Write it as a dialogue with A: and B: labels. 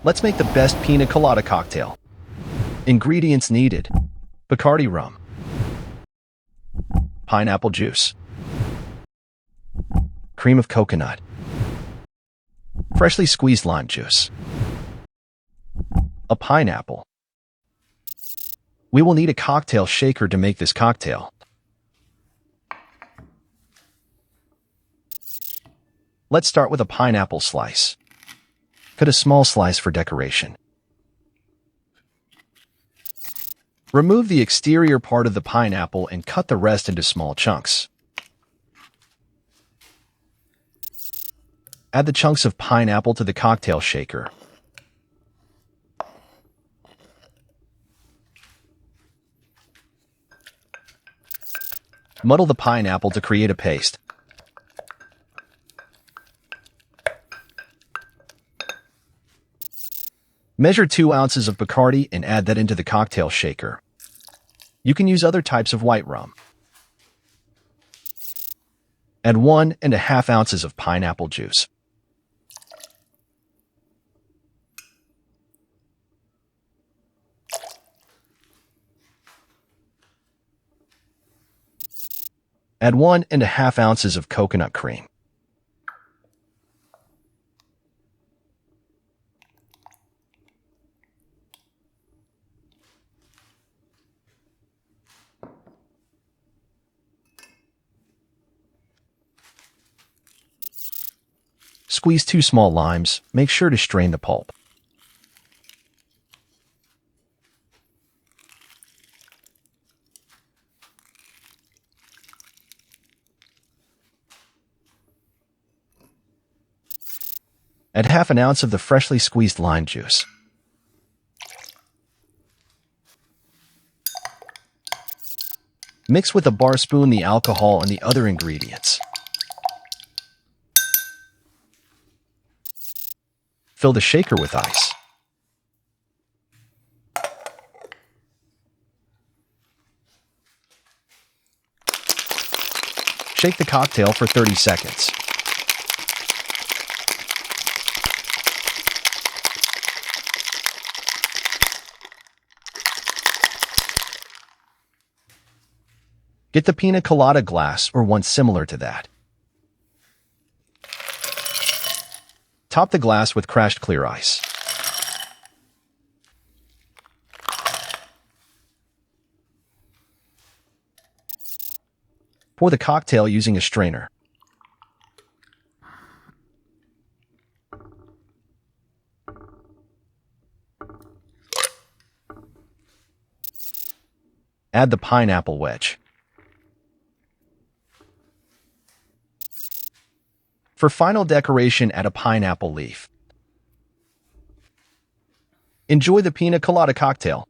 A: Let's make the best Pina Colada cocktail. Ingredients needed: Bacardi rum, pineapple juice, cream of coconut, freshly squeezed lime juice, a pineapple. We will need a cocktail shaker to make this cocktail. Let's start with a pineapple slice. Cut a small slice for decoration. Remove the exterior part of the pineapple and cut the rest into small chunks. Add the chunks of pineapple to the cocktail shaker. Muddle the pineapple to create a paste. Measure 2 ounces of Bacardi and add that into the cocktail shaker. You can use other types of white rum. Add 1.5 ounces of pineapple juice. Add 1.5 ounces of coconut cream. Squeeze 2 small limes. Make sure to strain the pulp. Add half an ounce of the freshly squeezed lime juice. Mix with a bar spoon the alcohol and the other ingredients. Fill the shaker with ice. Shake the cocktail for 30 seconds. Get the Pina Colada glass or one similar to that. Top the glass with crushed clear ice. Pour the cocktail using a strainer. Add the pineapple wedge. For final decoration, add a pineapple leaf. Enjoy the Pina Colada cocktail.